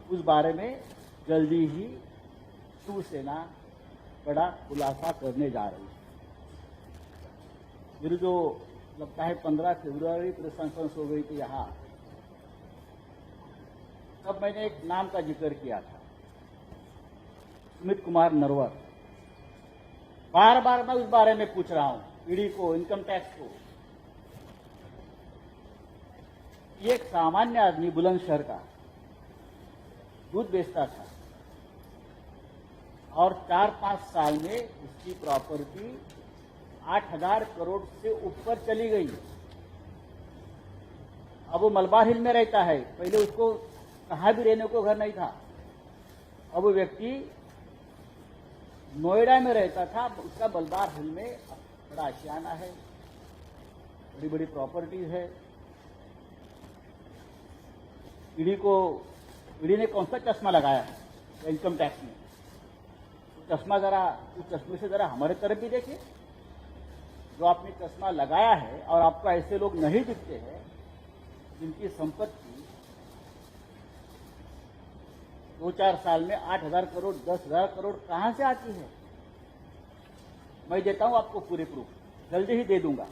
उस बारे में जल्दी ही शिवसेना बड़ा खुलासा करने जा रही है। मेरी जो लगता है 15 फरवरी प्रेस कॉन्फ्रेंस हो गई थी यहाँ, तब मैंने एक नाम का जिक्र किया था, सुमित कुमार नरवर। बार बार मैं उस बारे में पूछ रहा हूं, ईडी को, इनकम टैक्स को। ये एक सामान्य आदमी बुलंदशहर का दूध बेचता था और 4-5 साल में उसकी प्रॉपर्टी 8,000 करोड़ से ऊपर चली गई। अब वो मलबार हिल में रहता है, पहले उसको कहाँ भी रहने को घर नहीं था। अब वो व्यक्ति नोएडा में रहता था, उसका मलबार हिल में बड़ा आशियाना है, बड़ी बड़ी प्रॉपर्टीज है। ईडी ने कौन सा चश्मा लगाया है इनकम टैक्स में? चश्मा जरा, उस चश्मे से जरा हमारे तरफ भी देखिए। जो आपने चश्मा लगाया है और आपको ऐसे लोग नहीं दिखते हैं जिनकी संपत्ति 2-4 साल में 8,000 करोड़, 10,000 करोड़ कहां से आती है? मैं देता हूं आपको पूरे प्रूफ, जल्दी ही दे दूंगा।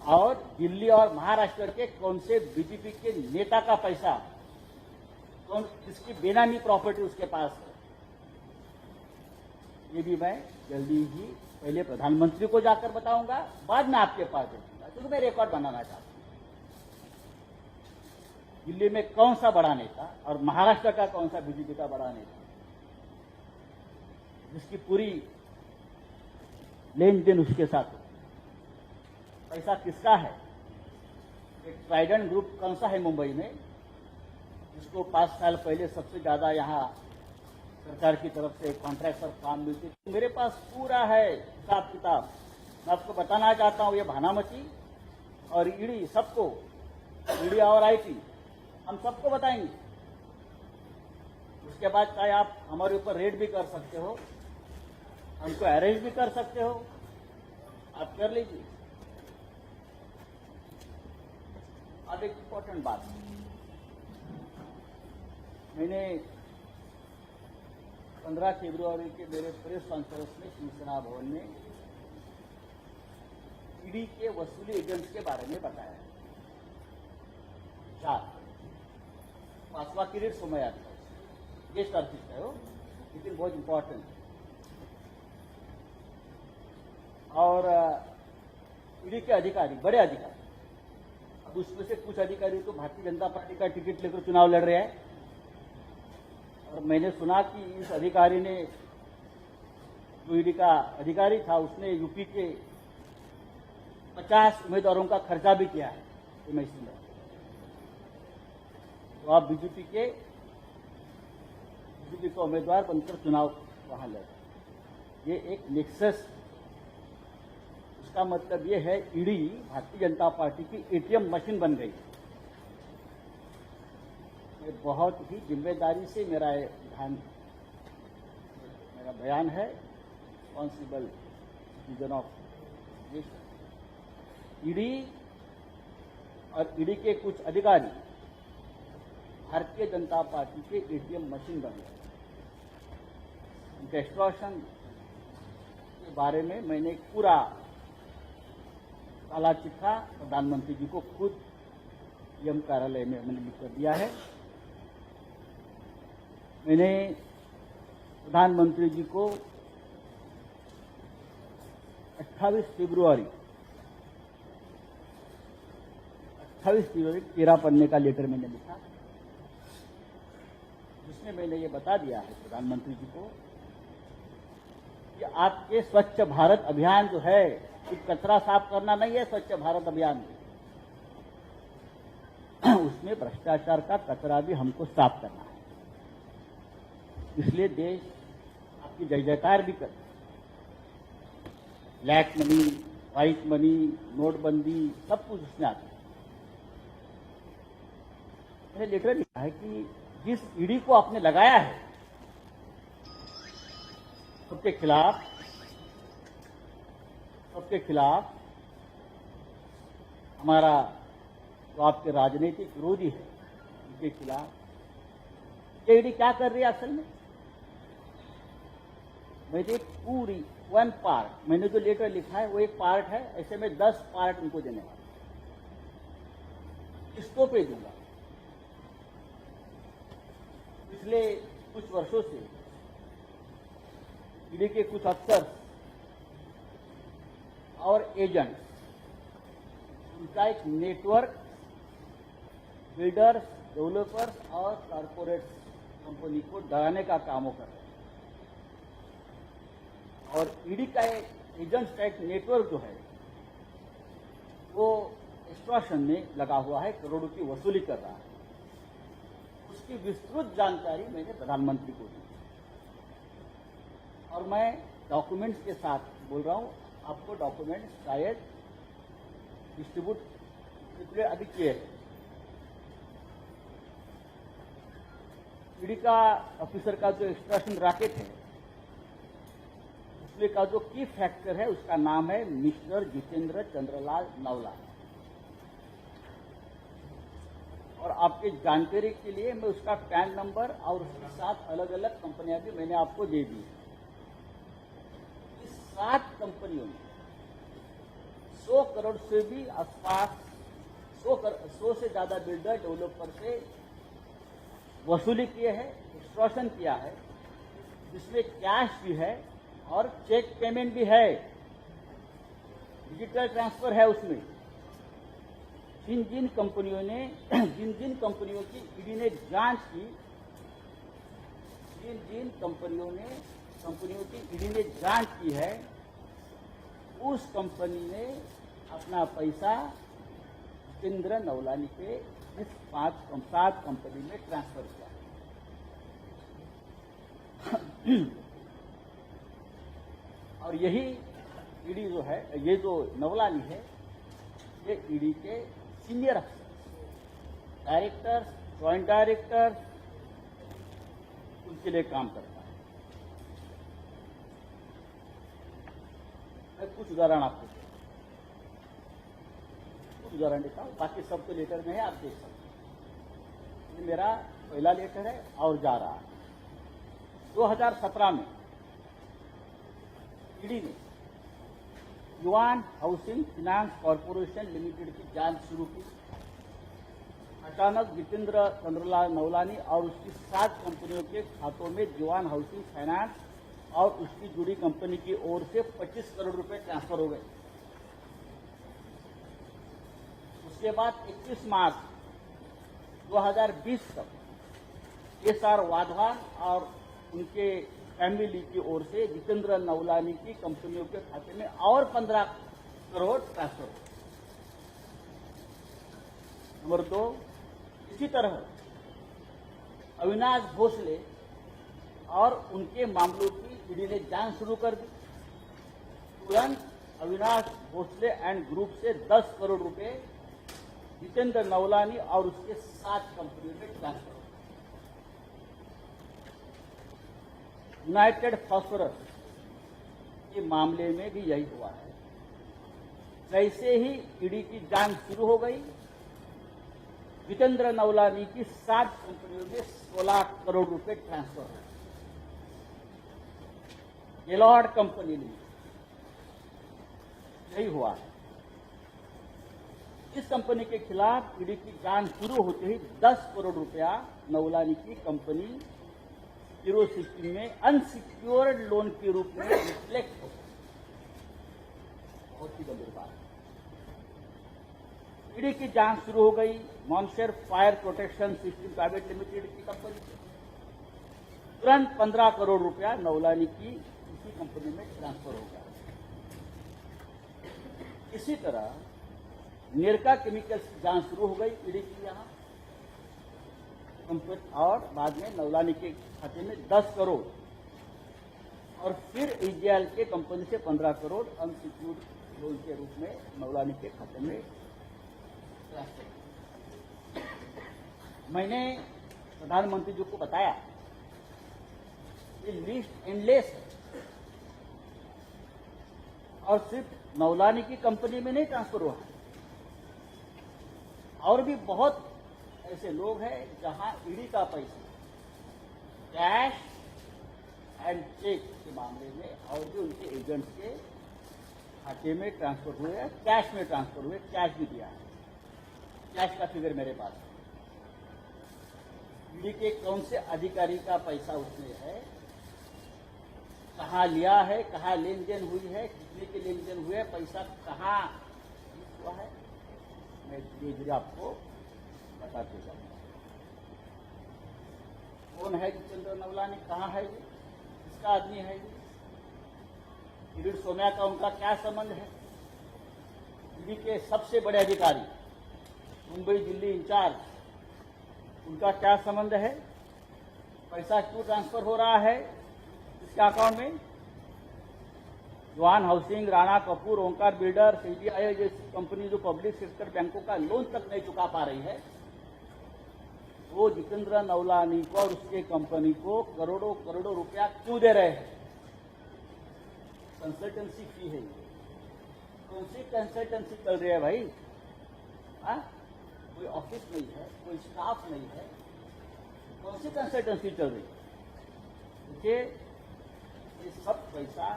और दिल्ली और महाराष्ट्र के कौन से बीजेपी के नेता का पैसा, कौन किसकी बेनामी प्रॉपर्टी उसके पास है, ये भी मैं जल्दी ही पहले प्रधानमंत्री को जाकर बताऊंगा, बाद में आपके पास भेजूंगा, क्योंकि मैं रिकॉर्ड बनाना चाहता हूं। दिल्ली में कौन सा बड़ा नेता और महाराष्ट्र का कौन सा बीजेपी का बड़ा नेता जिसकी पूरी लेन देन उसके साथ हो, पैसा किसका है? एक ट्राइडेंट ग्रुप कौन सा है मुंबई में, जिसको 5 साल पहले सबसे ज्यादा यहां सरकार की तरफ से कॉन्ट्रैक्ट पर काम मिलती थी। मेरे पास पूरा है हिसाब किताब, मैं आपको बताना चाहता हूं। ये भानामती और ईडी, सबको, ईडी और आईटी, हम सबको बताएंगे। उसके बाद चाहे आप हमारे ऊपर रेड भी कर सकते हो, हमको अरेस्ट भी कर सकते हो, आप कर लीजिए। अब एक इंपॉर्टेंट बात, मैंने 15 फरवरी के मेरे प्रेस कॉन्फ्रेंस में शिवसेना भवन में ईडी के वसूली एजेंट्स के बारे में बताया। 4 पांचवा किरीट सोमयार गेस्ट आर्टिस्ट है वो, लेकिन बहुत इंपॉर्टेंट। और ईडी के अधिकारी, बड़े अधिकारी, अब उसमें से कुछ अधिकारी तो भारतीय जनता पार्टी का टिकट लेकर चुनाव लड़ रहे हैं। और मैंने सुना कि इस अधिकारी ने, जो ईडी का अधिकारी था, उसने यूपी के 50 उम्मीदवारों का खर्चा भी किया है एमआईसी में। तो आप बीजेपी का उम्मीदवार बनकर चुनाव वहां लड़, ये एक नेक्सस। इसका मतलब ये है ईडी भारतीय जनता पार्टी की एटीएम मशीन बन गई। बहुत ही जिम्मेदारी से मेरा बयान है, रिस्पॉन्सिबल सिटीजन ऑफ देश। ईडी और ईडी के कुछ अधिकारी भारतीय जनता पार्टी के एटीएम मशीन बन गए। उनके एक्सटॉर्शन के बारे में मैंने एक पूरा काला चिट्ठा प्रधानमंत्री जी को खुद पीएम कार्यालय में मैंने लिख कर दिया है। मैंने प्रधानमंत्री जी को 28 फरवरी 13 पन्ने का लेटर मैंने लिखा, जिसमें मैंने ये बता दिया है प्रधानमंत्री जी को कि आपके स्वच्छ भारत अभियान जो है, एक कचरा साफ करना नहीं है स्वच्छ भारत अभियान, उसमें भ्रष्टाचार का कचरा भी हमको साफ करना है। इसलिए देश आपकी जय जयकार भी करे। ब्लैक मनी, व्हाइट मनी, नोटबंदी, सब कुछ उसमें आता है। मैंने लेटर लिखा है कि जिस ईडी को आपने लगाया है, सबके खिलाफ हमारा जो आपके राजनीतिक विरोधी है, उनके खिलाफ ये ईडी क्या कर रही है असल में? मैंने पूरी वन पार्ट, मैंने जो लेटर लिखा है वो एक पार्ट है, ऐसे में 10 पार्ट उनको देने वाला, किस्तों पे दूंगा। पिछले कुछ वर्षों से ईडी के कुछ अफसर और एजेंट, उनका एक नेटवर्क बिल्डर्स, डेवलपर्स और कारपोरेट कंपनी को डराने का काम कर रहे हैं। और ईडी का एक एजेंट्स का एक नेटवर्क जो है वो एक्सट्रॉशन में लगा हुआ है, करोड़ों की वसूली कर रहा है। उसकी विस्तृत जानकारी मैंने प्रधानमंत्री को दी और मैं डॉक्यूमेंट्स के साथ बोल रहा हूं, आपको डॉक्यूमेंट्स शायद डिस्ट्रीब्यूट अभी किए हैं। ईडी का ऑफिसर का जो एक्सट्रैक्शन रैकेट है, उसमें का जो की फैक्टर है उसका नाम है मिस्टर जितेंद्र चंद्रलाल नवला। और आपके जानकारी के लिए मैं उसका पैन नंबर और उसके साथ अलग अलग कंपनियां भी मैंने आपको दे दी। इस 7 कंपनियों ने 100 करोड़ से भी आसपास 100 से ज्यादा बिल्डर डेवलपर से वसूली किए हैं, एक्सट्रॉशन किया है, जिसमें कैश भी है और चेक पेमेंट भी है, डिजिटल ट्रांसफर है उसमें। जिन जिन कंपनियों की ईडी ने जांच की, जिन कंपनियों की ईडी ने जांच की है, उस कंपनी ने अपना पैसा जितेंद्र नवलानी के इस 7 कंपनी में ट्रांसफर किया। और यही ईडी जो है, ये जो नवलानी है, ये ईडी के सीनियर अफसर, डायरेक्टर्स, जॉइंट डायरेक्टर्स, उनके लिए काम करता है। मैं कुछ उदाहरण आपको देता हूं, बाकी सब तो लेटर में है, आप देख सकते हैं। ये मेरा पहला लेटर है और जा रहा है। 2017 में ईडी ने युवान हाउसिंग फाइनेंस कॉर्पोरेशन लिमिटेड की जांच शुरू की। अचानक जितेंद्र चंद्रलाल नवलानी और उसकी 7 कंपनियों के खातों में युवान हाउसिंग फाइनेंस और उसकी जुड़ी कंपनी की ओर से 25 करोड़ रुपए ट्रांसफर हो गए। उसके बाद 21 मार्च 2020 तक एसआर वाधवान और उनके फैमिली की ओर से जितेंद्र नवलानी की कंपनियों के खाते में और 15 करोड़ ट्रांसफर हुए। नंबर 2, इसी तरह अविनाश भोसले और उनके मामलों की ईडी ने जांच शुरू कर दी। तुरंत अविनाश भोसले एंड ग्रुप से 10 करोड़ रुपए जितेंद्र नवलानी और उसके 7 कंपनियों में ट्रांसफर। यूनाइटेड फास्फोरस के मामले में भी यही हुआ है। जैसे ही ईडी की जांच शुरू हो गई, जितेंद्र नवलानी की 7 कंपनियों में 16 करोड़ रुपए ट्रांसफर हुए। गेलॉर्ड कंपनी में यही हुआ है। इस कंपनी के खिलाफ ईडी की जांच शुरू होते ही 10 करोड़ रुपया नवलानी की कंपनी 016 में अनसिक्योर्ड लोन के रूप में रिफ्लेक्ट हो। बहुत ही गंभीर बात। ईडी की जांच शुरू हो गई मॉन्शर fire protection system private limited की कंपनी से। तुरंत 15 करोड़ रुपया नवलानी की इसी कंपनी में ट्रांसफर हो गया। इसी तरह नेरका केमिकल्स की जांच शुरू हो गई ईडी की यहाँ, और बाद में नवलानी के खाते में 10 करोड़ और फिर ईजीएल के कंपनी से 15 करोड़ अनसिक्योर्ड लोन के रूप में नवलानी के खाते में ट्रांसफर। मैंने प्रधानमंत्री जी को बताया ये लिस्ट एंडलेस है और सिर्फ नवलानी की कंपनी में नहीं ट्रांसफर हुआ है, और भी बहुत ऐसे लोग हैं जहां ईडी का पैसा कैश एंड चेक के मामले में और जो उनके एजेंट्स के खाते में ट्रांसफर हुए, कैश में ट्रांसफर हुए, कैश भी दिया है, कैश का फिगर मेरे पास है। ईडी के कौन से अधिकारी का पैसा उसमें है, कहाँ लिया है, कहाँ लेन देन हुई है, कितने के लेन देन हुए, पैसा कहाँ हुआ है, मैं धीरे धीरे आपको बताते जाऊंगा। कौन है जितेंद्र नवलानी, कहाँ है ये, किसका आदमी है ये, किरीट सोमैया का उनका क्या संबंध है, ईडी के सबसे बड़े अधिकारी मुंबई दिल्ली इंचार्ज, उनका क्या संबंध है, पैसा क्यों ट्रांसफर हो रहा है इसके अकाउंट में। जवान हाउसिंग, राणा कपूर, ओंकार बिल्डर, सीबीआई जैसी कंपनी जो पब्लिक सेक्टर बैंकों का लोन तक नहीं चुका पा रही है, वो जितेंद्र नवलानी को और उसके कंपनी को करोड़ों करोड़ों रुपया क्यों दे रहे हैं। कंसल्टेंसी फी है, कौन सी कंसल्टेंसी चल रही है भाई? हाँ, कोई ऑफिस नहीं है, कोई स्टाफ नहीं है, कौन सी कंसल्टेंसी चल रही है? देखिए, ये सब पैसा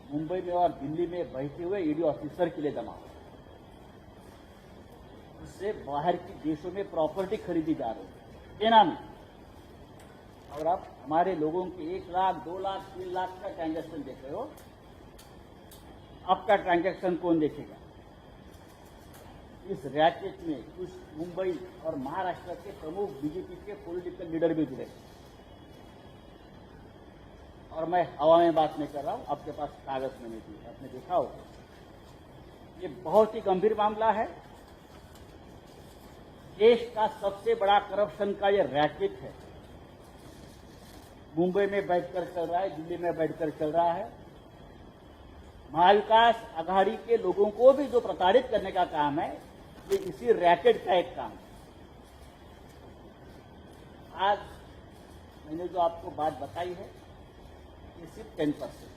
मुंबई में और दिल्ली में बैठे हुए ईडी ऑफिसर के लिए जमा हुआ, उससे बाहर की देशों में प्रॉपर्टी खरीदी जा रही है बेनामी। और आप हमारे लोगों के 1 लाख, 2 लाख, 3 लाख का ट्रांजैक्शन देख रहे हो, आपका ट्रांजैक्शन कौन देखेगा? इस रैकेट में कुछ मुंबई और महाराष्ट्र के प्रमुख बीजेपी के पॉलिटिकल लीडर भी जुड़े, और मैं हवा में बात नहीं कर रहा हूं, आपके पास कागज में नहीं, आपने देखा होगा। ये बहुत ही गंभीर मामला है, देश का सबसे बड़ा करप्शन का ये रैकेट है, मुंबई में बैठकर चल रहा है, दिल्ली में बैठकर चल रहा है। महाविकास आघाड़ी के लोगों को भी जो प्रताड़ित करने का काम है, ये इसी रैकेट का एक काम है। आज मैंने जो आपको बात बताई है, ये सिर्फ 10%,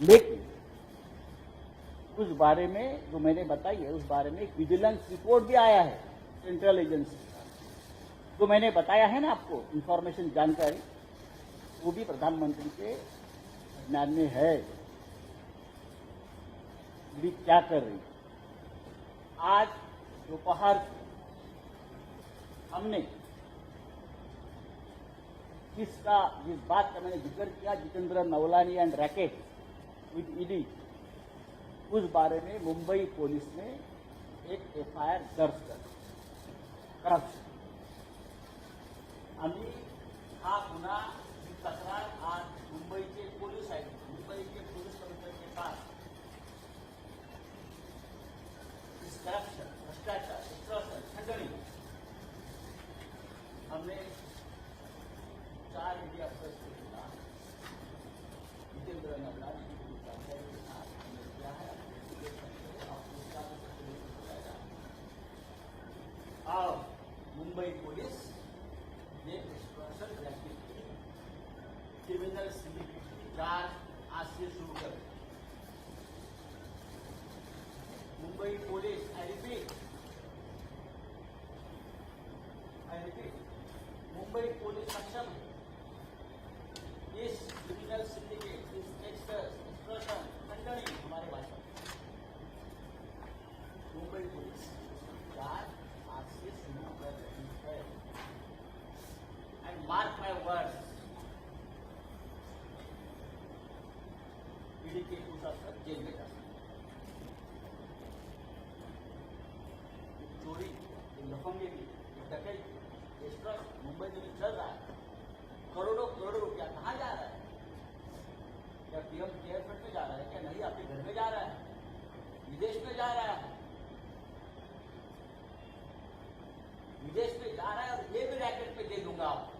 लेकिन उस बारे में जो मैंने बताई है, उस बारे में एक विजिलेंस रिपोर्ट भी आया है सेंट्रल एजेंसी का, जो मैंने बताया है ना आपको, इंफॉर्मेशन, जानकारी, वो भी प्रधानमंत्री के ध्यान में है। भी क्या कर रही है? आज दोपहर हमने जिस बात का मैंने जिक्र किया, Jitendra Navlani and racket with ED, उस बारे में मुंबई पुलिस ने एक एफआईआर दर्ज कर करप्शन। आम्ही हा गुन्हा, ही तक्रार आज मुंबई के पुलिस आयुक्त, मुंबई के पुलिस कमिश्नर के पास इस करप्शन, भ्रष्टाचार, एक्सटॉर्शन, ठगनी, हमने 4 ईडी अफसर्स के खिलाफ जितेंद्र नवलानी के साथ हमने किया है। और मुंबई पुलिस ने एक्सटॉर्शन रैकेट की क्रिमिनल सिंडिकेट की जांच आज से शुरू कर दी। Mumbai police, I repeat, Mumbai police सक्षम है इस क्रिमिनल सिंडिकेट, इस एक्सटॉर्शन, ठगनी, हमारे भाषा मुंबई पुलिस जांच आज से शुरू कर रही है। And mark my words, ED के कुछ अफसर जेल में जा सकते, चोरी, लफंगेगी, डकैती, मुंबई में चल रहा है, करोड़ों करोड़ों रुपया कहाँ जा रहा है? क्या पीएम केयर फंड में जा रहा है? क्या नहीं, आपके घर में जा रहा है, विदेश में जा रहा है, विदेश में जा रहा है, और ये भी रैकेट पे दे दूंगा आपको।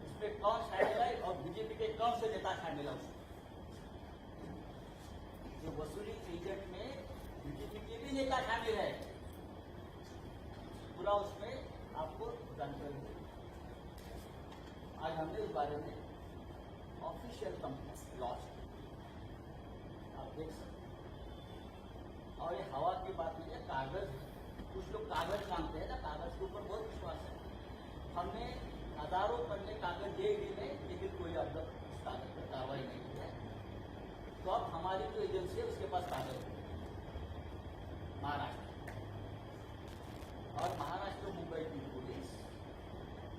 इसमें कौन शामिल है और बीजेपी के कौन से नेता शामिल है? ये वसूली एजेंट में बीजेपी के भी नेता शामिल है, पूरा उसमें आपको जानकारी देगी। आज हमने इस बारे में ऑफिशियल कंप्लेंट लॉन्च की, आप देख सकते हैं। और ये हवा की बात नहीं है, कागज, कुछ लोग कागज मांगते हैं ना, कागज के ऊपर बहुत हमने हजारों पन्ने कागज दे दिए, लेकिन कोई अब तक उस कागज पर कार्रवाई नहीं की है। तो अब हमारी जो एजेंसी है उसके पास कागज है महाराष्ट्र, और महाराष्ट्र मुंबई की पुलिस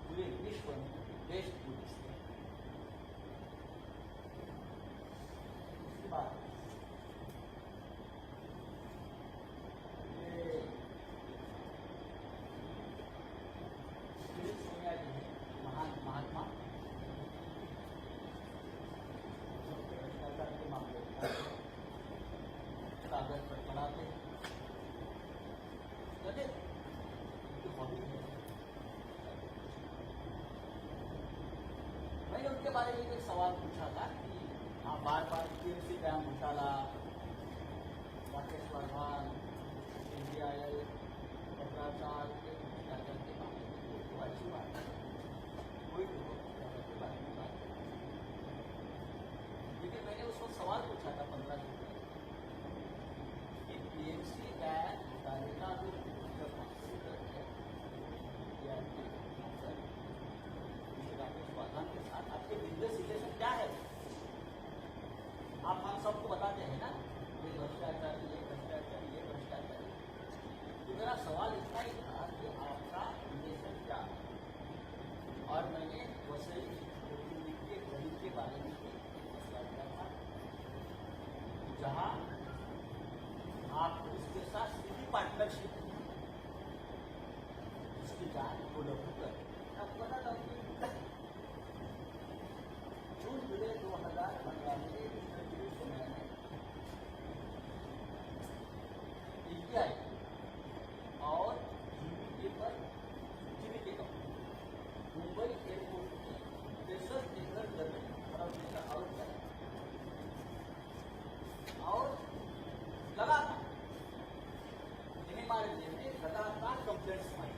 पूरे विश्व में बेस्ट पुलिस है। उसके बाद महात्मा भ्रष्टाचार के मामले कागज पर पढ़ाते हॉबी है। मैंने उनके बारे में एक सवाल पूछा था कि हाँ बार बार पीएमसी डैम घोटाला, राकेश वर्धन, इंडियाएल, भ्रष्टाचार के मामले में तो अच्छी बात है, कोई के बारे में बात है। लेकिन मैंने उसको सवाल पूछा था 15 दिन पहले कि पीएमसी डैम घोटाले का जो राकेश वर्धन के साथ आपके बिजनेस रिलेशन क्या है? आप हम सबको बताते हैं ना, ये भ्रष्टाचार, ये भ्रष्टाचार, ये भ्रष्टाचार। तो मेरा सवाल इतना ही था कि आपका रिलेशन क्या है? और मैंने वसई के गरीब के बारे में भी मसला किया था, जहाँ आप उसके साथ सीधी पार्टनरशिप उसकी जान को लगू कर आपको पता था कि जून जुलाई 2015 में समय में इंडिया और जीबीके पर मुंबई एयरपोर्ट की प्रेशर टेंडर करने फरवरी का आरोप लगाया और लगातार लगातार कंप्लेंट्स आई,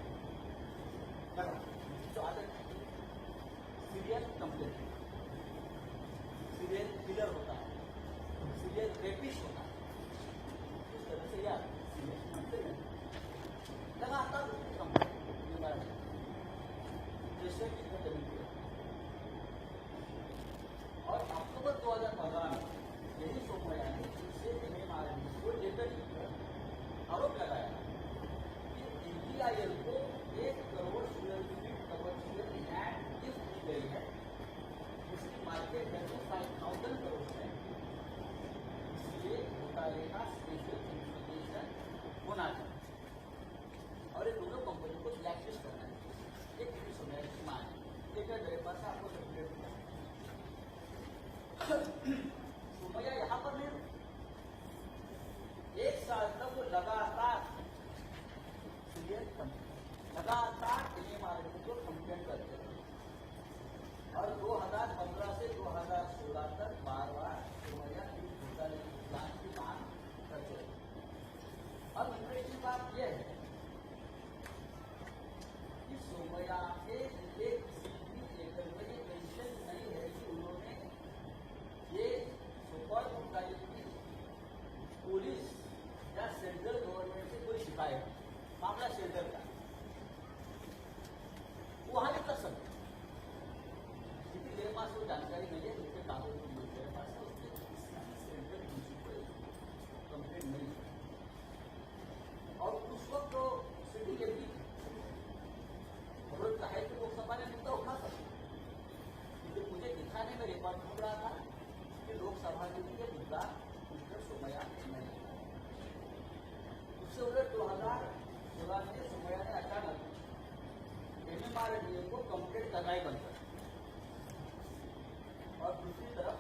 जो आदत है सीरियल कंप्लेंट, सीरियल किलर होता है, सीरियल रेपिस्ट होता है, इस तरह से यार सीरियल कंप्लेंट लगातार उसकी कंप्लेंट जैसे कि और अक्टूबर 2015 में यही सोमवार ने इससे एमएमआरएमडी को लेकर आरोप लगाया कि इंडियाएल को 1 crore square feet commercial land gift की गई है, जिसकी मार्केट वैल्यू 5,000 करोड़ है। इसलिए घोटाले का स्पेशल इन्वेस्टिगेशन होना चाहिए और इन दोनों कंपनी को ब्लैकलिस्ट करना चाहिए। एक समय की मांग है, मेरे पास आपको सर्टिफिकेट सुमैया यहाँ पर नहीं, 1 साल तक वो लगातार एमएमआरएमडी को कंप्लेंट करते रहे और 2015 से 2016 तक बार सुमैया इस घोटाले की जांच की मांग करते रहे। अब इंटरेस्टिंग बात यह है कि सुमैया के एक लेटर में ये मेंशन नहीं है कि उन्होंने ये सुपर घोटाले की पुलिस या सेंट्रल गवर्नमेंट से कोई शिकायत, मामला सेंट्रल का वहां भी कर सकते, क्योंकि मेरे पास वो जानकारी नहीं है, उसके कागज मेरे पास है, उसके सेंट्रल प्रिंसिपल कंप्लेंट नहीं है। और उस वक्त तो सिटी एमपी जरूरत है कि लोकसभा ने मुद्दा उठा सकते, क्योंकि मुझे दिखाने में रिकॉर्ड मिल रहा था कि लोकसभा के लिए मुद्दा मिस्टर सुमैया नहीं था। उससे उलट 2016 में सुमैया ने अचानक एमएमआरएमडी को कंप्लेंट करना ही बंद कर, और दूसरी तरफ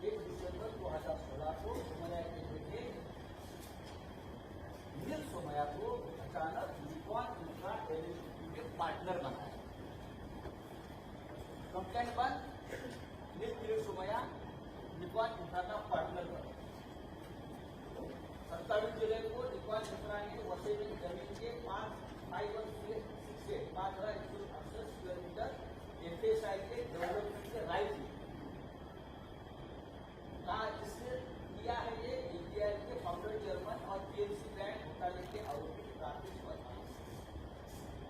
1 दिसंबर 2016 को सुमैया के बेटे नील सुमैया को अचानक निकॉन इंफ्रा एलएलपी के पार्टनर बनाया। कंप्लेंट बंद, नील सुमैया निकॉन इंफ्रा का पार्टनर बना। 27 जुलाई को निकॉन इंफ्रा ने वसई में जमीन के 5,168 स्क्वायर मीटर एफएसआई के डेवलपमेंट के राइट लिए, कहा जिससे किया है ये इंडिया के फाउंडर चेयरमैन और पीएमसी बैंक घोटाले के आरोपी राकेश वर्धन।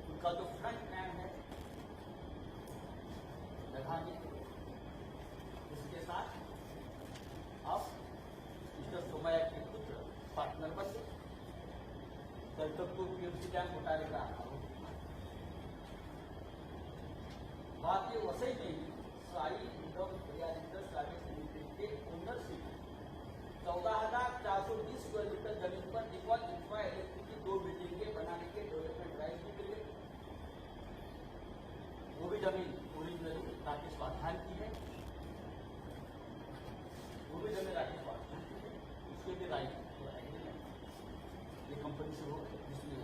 उनका जो फ्रंट मैन है जगह ने इसके साथ अब मिस्टर सोमैया के पुत्र पार्टनर बन गए। कल तक तो पीएमसी डैम घोटाले का बात ये वैसे ही नहीं। साई इंडम रियलिटी सर्विस लिमिटेड के ओनरशिप 14,420 स्क्वायर मीटर जमीन पर डिफॉल्ट इंफ्रा इलेक्ट्रिक की 2 बिल्डिंगें बनाने के डेवलपमेंट राइट भी मिले। वो भी जमीन ओरिजिनली राकेश वाधान की है, वो भी जमीन राकेश वाधान की है, उसके भी राइट ये कंपनी से हो जिसमें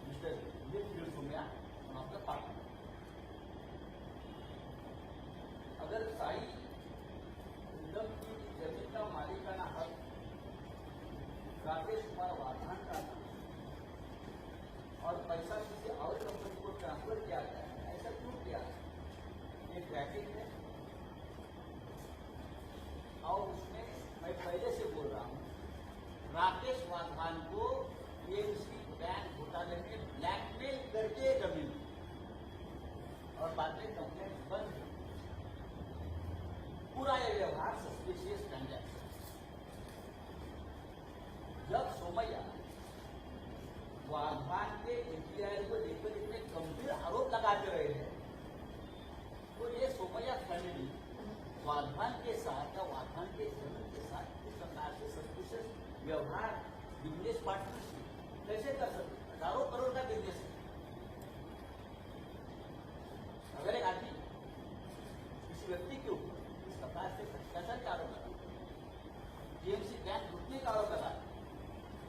मिस्टर विवेक सोमैया आपका पार्टनर। अगर साई इंडम की जमीन का मालिकाना हक राकेश कुमार वाधान का और पैसा किसी और कंपनी को ट्रांसफर किया गया है, ऐसा क्यों किया है? ये ट्रैकिंग है। और उसमें मैं पहले से बोल रहा हूं, राकेश वाधान को पीएमसी बैंक घोटाले में ब्लैकमेल करके जमीन और बाद में कंप्लेंट बंद। पूरा यह व्यवहार सस्पिशियस ट्रांजैक्शन। जब सोमैया वाधान के एफआईआर को लेकर इतने गंभीर आरोप लगाते रहे हैं, तो ये सोमैया फैमिली वाधान के साथ या वाधान के जमीन के साथ इस प्रकार से सस्पिशियस व्यवहार बिजनेस पार्टनरशिप कैसे कर सकते? हजारों करोड़ का बिजनेस है। अगर एक आदमी किसी व्यक्ति के ऊपर इस प्रकार से भ्रष्टाचार का आरोप लगा, पीएमसी बैंक लूटने का आरोप लगा,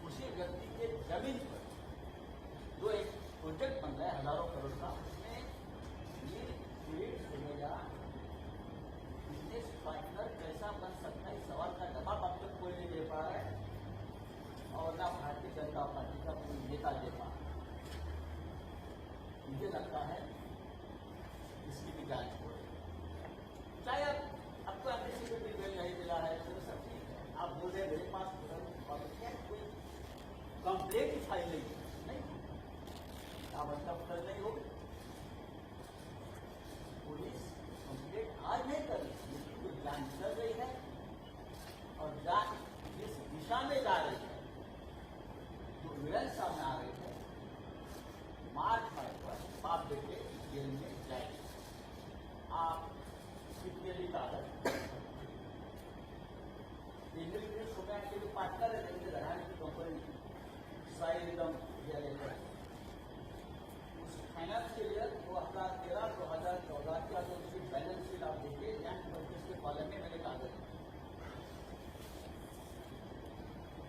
उसी व्यक्ति के जमीन पर जो एक प्रोजेक्ट बन रहा है हजारों करोड़ का, उसमें ये सोमैया बिजनेस पार्टनर कैसा बन सकता है, इस सवाल का जवाब अब तक कोई नहीं दे पा रहा है और ना भारतीय जनता पार्टी का कोई नेता दे पा रहा है। मुझे लगता है इसकी भी जांच हो रही। चाहे आपको एमपीसी को भी बिल नहीं मिला है, तो सब ठीक है। आप बोल रहे मेरे पास कोई कंप्लेंट ही फाइल नहीं, आप मतलब उत्तर नहीं होगी। पुलिस कंप्लेंट आज नहीं कर रही, लेकिन कोई जांच चल रही है और जांच जिस दिशा में जा रही है, जो विवरण सामने आ रही है, मार्च पर बाप बेटे जेल में जाएंगे। आप कितने भी कागज सोमैया के भी पार्टनर है, लड़ाने की कंपनी साई इंडम रियलिटी, उस फाइनेंशियल 2013-2014 की अगर उसकी बैलेंस शीट आप देखिए, बैंक परचेज के कॉलम में मैंने कागज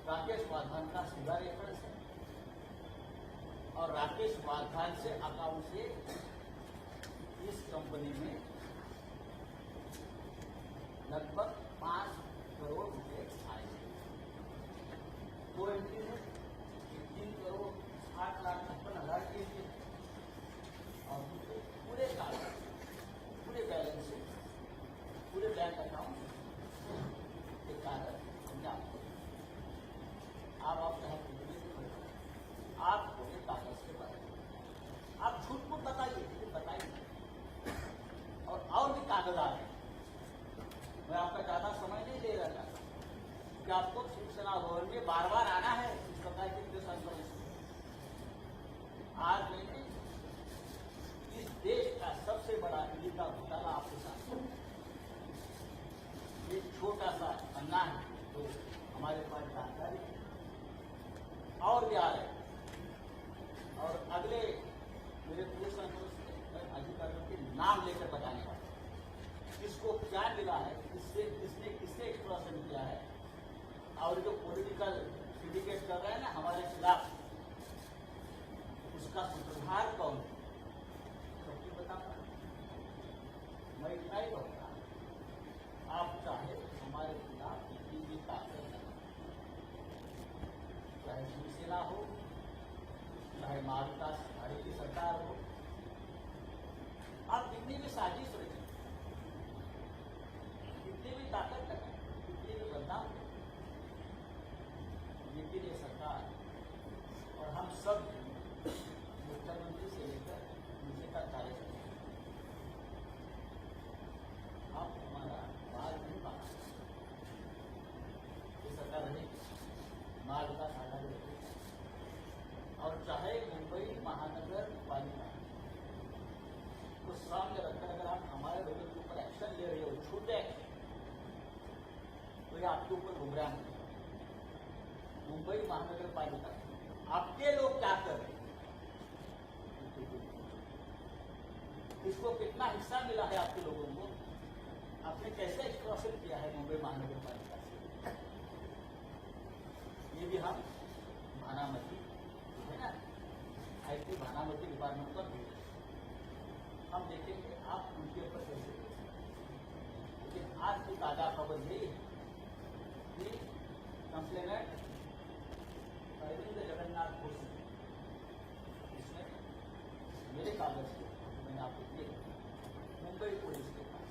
राकेश वाधान का सीधा रेफरेंस है और राकेश वाधान से अकाउंट से इस कंपनी में लगभग 5 करोड़ रुपए आए। 2 एंट्री है, 3 करोड़ 8,56,000 की थी और दूसरे पूरे कागज, पूरे बैलेंस शीट, पूरे बैंक अकाउंट के कागज हमने आपको आप आपको एक कागज के बारे में आप झूठ मूठ बताइए, बताइए और भी कागज आ रहे हैं। मैं आपका ज्यादा समय नहीं ले रहा था कि आपको शिवसेना भवन में बार बार आना है इस प्रकार की प्रेस कॉन्फ्रेंस में। आज मैंने इस देश का सबसे बड़ा ईडी का घोटाला आपके साथ, एक छोटा सा अन्ना है तो हमारे पास जानकारी है और भी आ रहे हैं। और अगले मेरे प्रेस कॉन्फ्रेंस में अधिकारियों के नाम लेकर बताने वाले किसको क्या मिला है, किसने किसने एक्सप्लोरेशन किया है और जो पॉलिटिकल सिंडिकेट कर रहे हैं ना हमारे खिलाफ, उसका सूत्रधार कौन है सबको बता पा। मैं इतना ही कहूँगा, आप चाहे हमारे खिलाफ कितनी भी ताकत, चाहे शिवसेना हो, चाहे मालविकास आघाड़ी की सरकार हो, आप कितनी भी साजिश रखें, कितनी भी ताकत लगाएं, कितनी भी बदनाम करें, लेकिन ये सरकार और हम सब मुख्यमंत्री से लेकर नीचे का कार्यकर्ता ये आपके ऊपर गुमराह है। मुंबई महानगर पालिका आपके लोग क्या कर रहे हैं, इसको कितना हिस्सा मिला है आपके लोगों को, आपने कैसे एक्सट्रॉशन किया है मुंबई महानगर पालिका से, ये भी हम भानामती है ना, आईटी भानामती डिपार्टमेंट पर हम देखेंगे आप उनके ऊपर कैसे। लेकिन आज की ताजा खबर यही है कि कंप्लेनेंट अरविंद जगन्नाथ घोष इसने मेरे कागज को मैंने आपको दिए मुंबई पुलिस के पास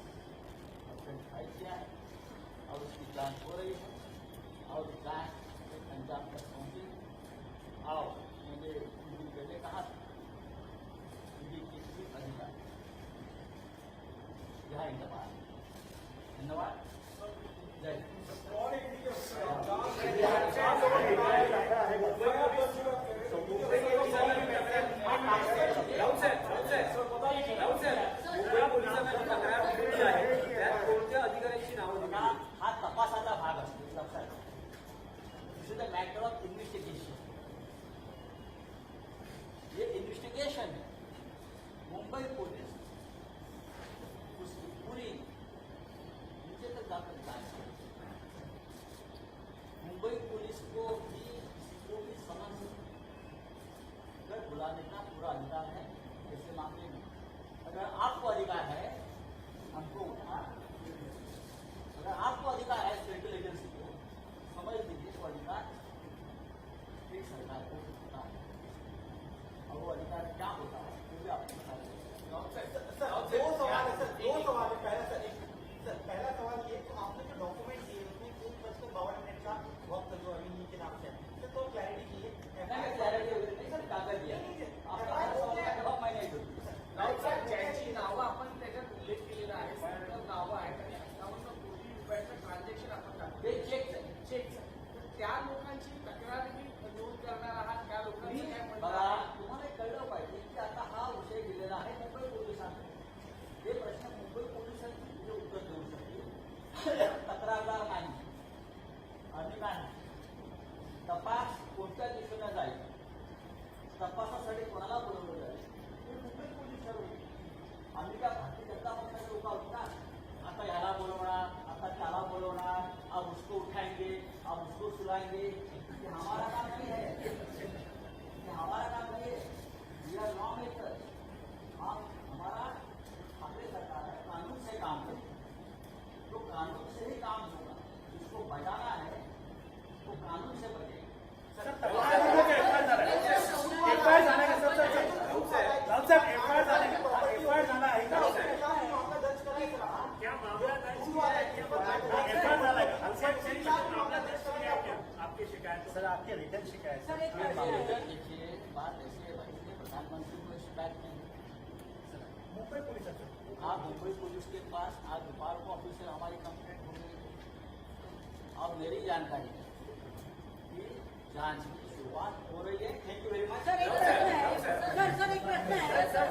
कंप्लेंट फाइल किया है और उसकी जांच हो रही है और जांच अंजाम तक पहुंची। और मैंने कुछ दिन पहले कहा था कि किसी अधिकारी यहाँ इंतजार। धन्यवाद, जय अधिकाऱ्यांची नावं हा तपासाचा भाग असतो लक्षात. This is the matter of investigation. ये इन्व्हेस्टिगेशन है. मुंबई पुलिस उसकी पूरी नीचे तक जाकर जांच करती है. मुंबई पुलिस को भी किसी को भी समझ कर बुलाने का पूरा अधिकार है. ऐसे मामले में अगर आपको अधिकार है हमको उठा, अगर आपको अधिकार है सेंट्रल एजेंसी को समझ लीजिए वो अधिकार एक सरकार को होता है और वो अधिकार क्या होता है वो भी आपको बता देंगे। दो सवाल है सर, दो सवाल है। पहला सवाल ये तो आपने जो डॉक्यूमेंट दिए उसमें 1:52 का वक्त जो अभी नीचे नाम से है तो क्लैरिटी चाहिए। क्लॅरिटी सर कागद दिया आपका मैं नहीं दूँ. ज्यांची नावं आपण त्याच्यात उल्लेख केलेला आहे सगळं नावं आहेत आणि 58 कोटी रुपयाचं ट्रान्झॅक्शन आपण टाकतो ते चेक त्या लोकांची तक्रार ही नोंद करणार आहात. त्या लोकांचं काय म्हणणं बघा आहे? तुम्हाला कळलं पाहिजे की आता हा विषय दिलेला आहे मुंबई पोलिसांकडे. हे प्रश्न मुंबई पोलिसांनी तुझे उत्तर देऊ शकते. तक्रारदार नाही, अधिकारी तपास कोणत्या दिशेने जाईल, तपासासाठी कोणाला बोलवलं जाईल हे मुंबई पोलीस ठरवतील. आम्ही त्या भारतीय जनता पक्षाचे लोक आहोत ना, आता ह्याला बोलवणार, आता त्याला बोलवणार, अब उसको उठाएंगे, अब उसको सुलाएंगे, ये हमारा काम नहीं है. ये हमारा काम नहीं है. We are law maker. हमारा ठाकरे सरकार है, कानून से काम करें तो कानून से ही काम होगा. जिसको बजाना है तो कानून से बजेगा. आपकी शिकायत सर, आपकी रिटर्न शिकायत सर, एक बात देखिए बात ऐसी है भाई, इसलिए प्रधानमंत्री को शिकायत नहीं मुंबई पुलिस आप मुंबई पुलिस के पास आज दोपहर को ऑफिस से हमारी कंप्लेंट हो गई और मेरी जानकारी है कि जांच की शुरुआत हो रही है. Thank you very much. Sir एक प्रश्न है. सर एक प्रश्न है.